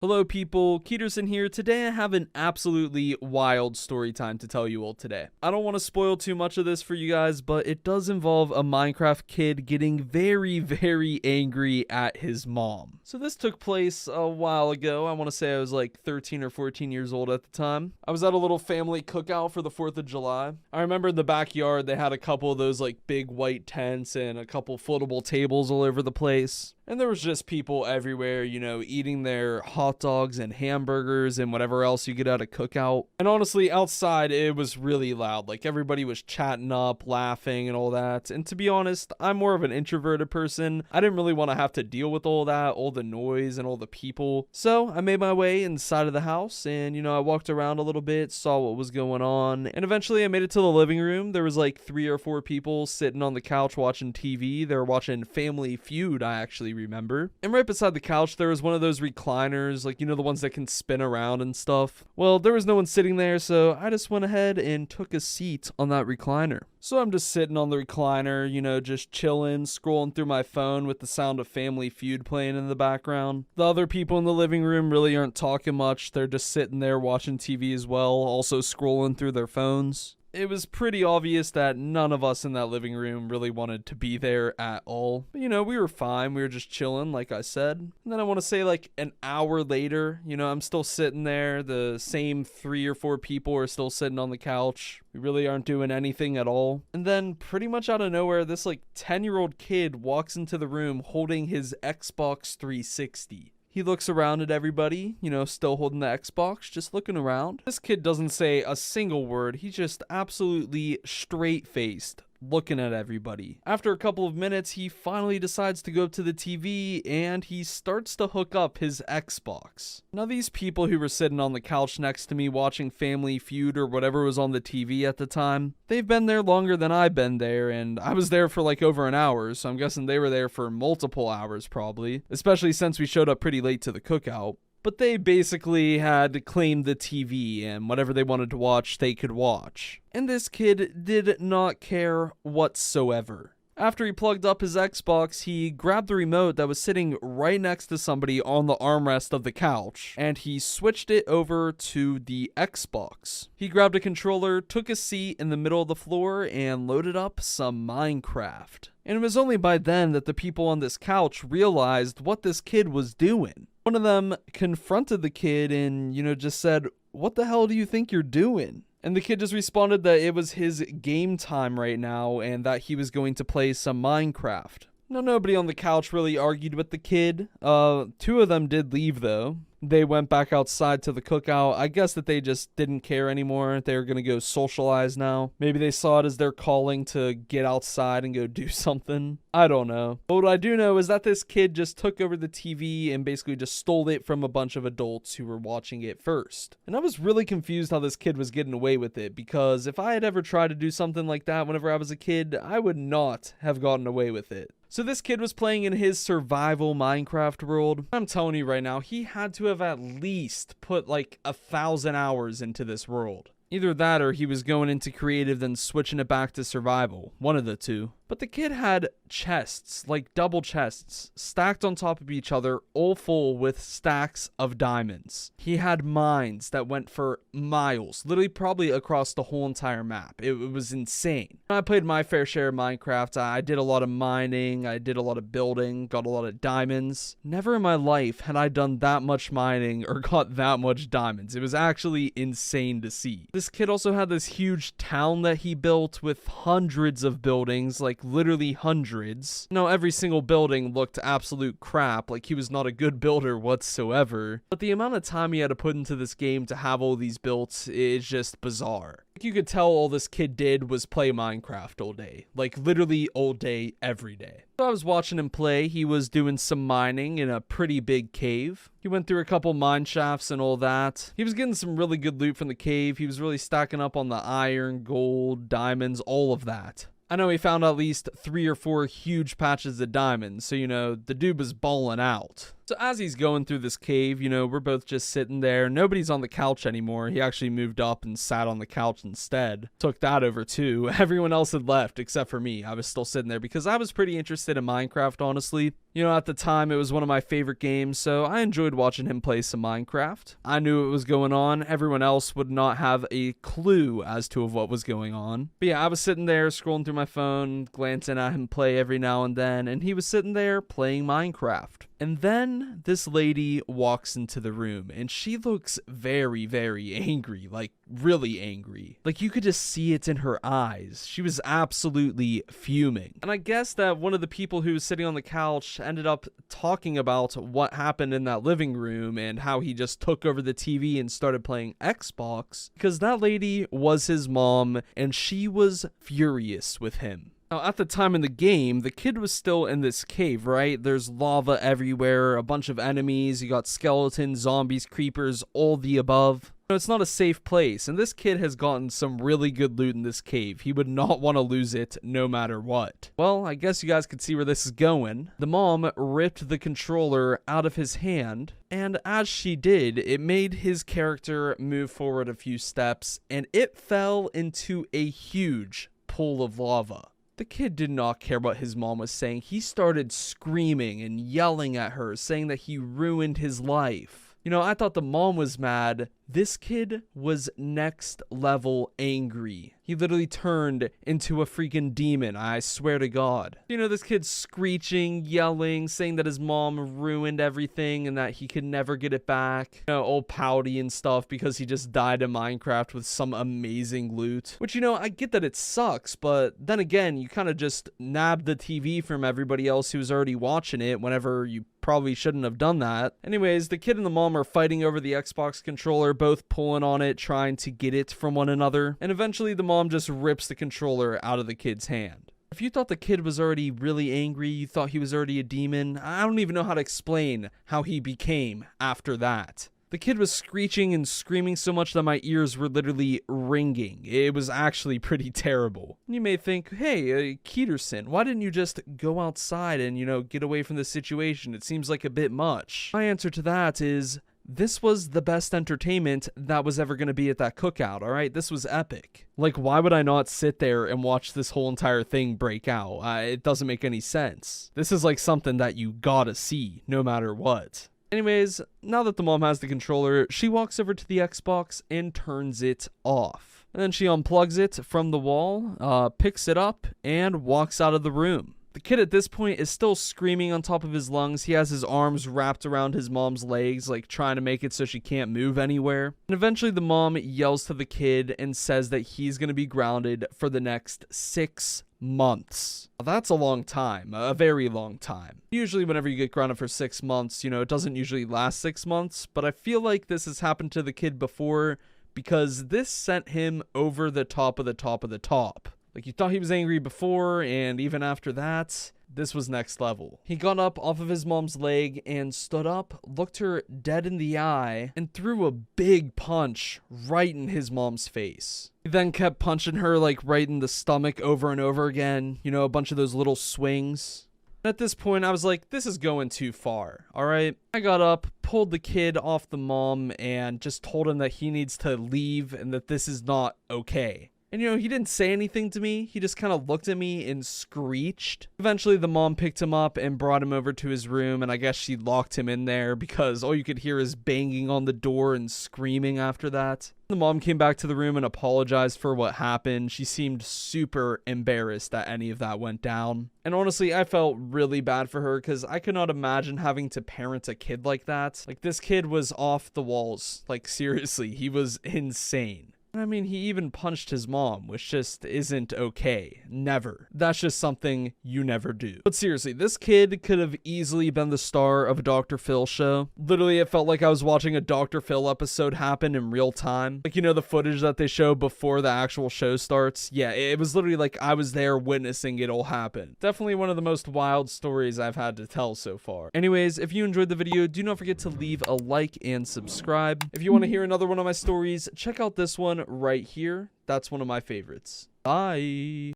Hello people, Keterson here. Today I have an absolutely wild story time to tell you all today. I don't want to spoil too much of this for you guys, but it does involve a Minecraft kid getting very angry at his mom. So this took place a while ago. I want to say I was like 13 or 14 years old at the time. I was at a little family cookout for the 4th of July. I remember in the backyard they had a couple of those like big white tents and a couple floatable tables all over the place. And there was just people everywhere, you know, eating their hot dogs and hamburgers and whatever else you get at a cookout. And honestly, outside, it was really loud. Like, everybody was chatting up, laughing, and all that. And to be honest, I'm more of an introverted person. I didn't really want to have to deal with all that, all the noise and all the people. So I made my way inside of the house and, you know, I walked around a little bit, saw what was going on. And eventually I made it to the living room. There was like 3 or 4 people sitting on the couch watching TV. They were watching Family Feud, I actually remember. And right beside the couch there was one of those recliners, like, you know, the ones that can spin around and stuff. Well, there was no one sitting there, so I just went ahead and took a seat on that recliner. So I'm just sitting on the recliner, you know, just chilling, scrolling through my phone with the sound of Family Feud playing in the background. The other people in the living room really aren't talking much. They're just sitting there watching TV as well, also scrolling through their phones. It was pretty obvious that none of us in that living room really wanted to be there at all. But, you know, we were fine. We were just chilling, like I said. And then I want to say like an hour later, you know, I'm still sitting there. The same 3 or 4 people are still sitting on the couch. We really aren't doing anything at all. And then pretty much out of nowhere, this like 10-year-old kid walks into the room holding his Xbox 360. He looks around at everybody, you know, still holding the Xbox, just looking around. This kid doesn't say a single word. He's just absolutely straight-faced, looking at everybody. After a couple of minutes, he finally decides to go up to the TV and he starts to hook up his Xbox. Now, these people who were sitting on the couch next to me watching Family Feud or whatever was on the TV at the time, they've been there longer than I've been there, and I was there for like over an hour, so I'm guessing they were there for multiple hours probably, especially since we showed up pretty late to the cookout. But they basically had claimed the TV, and whatever they wanted to watch, they could watch. And this kid did not care whatsoever. After he plugged up his Xbox, he grabbed the remote that was sitting right next to somebody on the armrest of the couch, and he switched it over to the Xbox. He grabbed a controller, took a seat in the middle of the floor, and loaded up some Minecraft. And it was only by then that the people on this couch realized what this kid was doing. One of them confronted the kid and, you know, just said, "What the hell do you think you're doing?" And the kid just responded that it was his game time right now and that he was going to play some Minecraft. Now, nobody on the couch really argued with the kid. 2 of them did leave, though. They went back outside to the cookout. I guess that they just didn't care anymore. They were going to go socialize now. Maybe they saw it as their calling to get outside and go do something. I don't know. But what I do know is that this kid just took over the TV and basically just stole it from a bunch of adults who were watching it first. And I was really confused how this kid was getting away with it, because if I had ever tried to do something like that whenever I was a kid, I would not have gotten away with it. So this kid was playing in his survival Minecraft world. I'm telling you right now, he had to have at least put like 1,000 hours into this world. Either that or he was going into creative then switching it back to survival. One of the two. But the kid had chests, like double chests, stacked on top of each other, all full with stacks of diamonds. He had mines that went for miles, literally probably across the whole entire map. It was insane. I played my fair share of Minecraft. I did a lot of mining, I did a lot of building, got a lot of diamonds. Never in my life had I done that much mining or got that much diamonds. It was actually insane to see. This kid also had this huge town that he built with hundreds of buildings, like literally hundreds. No, every single building looked absolute crap, like he was not a good builder whatsoever. But the amount of time he had to put into this game to have all these built is just bizarre. You could tell all this kid did was play Minecraft all day. Like literally all day, every day. So I was watching him play. He was doing some mining in a pretty big cave. He went through a couple mine shafts and all that. He was getting some really good loot from the cave. He was really stacking up on the iron, gold, diamonds, all of that. I know he found at least 3 or 4 huge patches of diamonds, so, you know, the dude was balling out. So as he's going through this cave, we're both just sitting there. Nobody's on the couch anymore. He actually moved up and sat on the couch instead. Took that over too. Everyone else had left except for me. I was still sitting there because I was pretty interested in Minecraft, honestly. At the time, it was one of my favorite games, so I enjoyed watching him play some Minecraft. I knew what was going on. Everyone else would not have a clue as to what was going on. But yeah, I was sitting there scrolling through my phone, glancing at him play every now and then, and he was sitting there playing Minecraft. And then this lady walks into the room, and she looks very, very angry, like really angry. Like you could just see it in her eyes. She was absolutely fuming. And I guess that one of the people who was sitting on the couch ended up talking about what happened in that living room and how he just took over the TV and started playing Xbox, because that lady was his mom, and she was furious with him. Now, at the time in the game, the kid was still in this cave, right? There's lava everywhere, a bunch of enemies, you got skeletons, zombies, creepers, all the above. It's not a safe place, and this kid has gotten some really good loot in this cave. He would not want to lose it no matter what. Well, I guess you guys could see where this is going. The mom ripped the controller out of his hand, and as she did, it made his character move forward a few steps, and it fell into a huge pool of lava. The kid did not care what his mom was saying. He started screaming and yelling at her, saying that he ruined his life. I thought the mom was mad. This kid was next level angry. He literally turned into a freaking demon, I swear to God. This kid's screeching, yelling, saying that his mom ruined everything and that he could never get it back. All pouty and stuff because he just died in Minecraft with some amazing loot. Which, I get that it sucks, but then again, you kind of just nabbed the TV from everybody else who was already watching it whenever you probably shouldn't have done that. Anyways, the kid and the mom are fighting over the Xbox controller, both pulling on it, trying to get it from one another. And eventually the mom just rips the controller out of the kid's hand. If you thought the kid was already really angry, you thought he was already a demon, I don't even know how to explain how he became after that. The kid was screeching and screaming so much that my ears were literally ringing. It was actually pretty terrible. You may think, hey, Keterson, why didn't you just go outside and, get away from this situation? It seems like a bit much. My answer to that is, this was the best entertainment that was ever going to be at that cookout, all right? This was epic. Like, why would I not sit there and watch this whole entire thing break out? It doesn't make any sense. This is like something that you gotta see, no matter what. Anyways, now that the mom has the controller, she walks over to the Xbox and turns it off. And then she unplugs it from the wall, picks it up, and walks out of the room. The kid at this point is still screaming on top of his lungs. He has his arms wrapped around his mom's legs, like trying to make it so she can't move anywhere. And eventually the mom yells to the kid and says that he's going to be grounded for the next 6 months. That's a long time, a very long time. Usually whenever you get grounded for 6 months, it doesn't usually last 6 months, but I feel like this has happened to the kid before because this sent him over the top of the top of the top. Like, you thought he was angry before, and even after that, this was next level. He got up off of his mom's leg and stood up, looked her dead in the eye, and threw a big punch right in his mom's face. He then kept punching her, like, right in the stomach over and over again. A bunch of those little swings. At this point, I was like, this is going too far, all right? I got up, pulled the kid off the mom, and just told him that he needs to leave and that this is not okay. And he didn't say anything to me. He just kind of looked at me and screeched. Eventually, the mom picked him up and brought him over to his room, and I guess she locked him in there because all you could hear is banging on the door and screaming after that. The mom came back to the room and apologized for what happened. She seemed super embarrassed that any of that went down. And honestly, I felt really bad for her because I could not imagine having to parent a kid like that. Like, this kid was off the walls. Like, seriously, he was insane. I mean, he even punched his mom, which just isn't okay. Never. That's just something you never do. But seriously, this kid could have easily been the star of a Dr. Phil show. Literally, it felt like I was watching a Dr. Phil episode happen in real time. Like, the footage that they show before the actual show starts? Yeah, it was literally like I was there witnessing it all happen. Definitely one of the most wild stories I've had to tell so far. Anyways, if you enjoyed the video, do not forget to leave a like and subscribe. If you want to hear another one of my stories, check out this one right here. That's one of my favorites. Bye.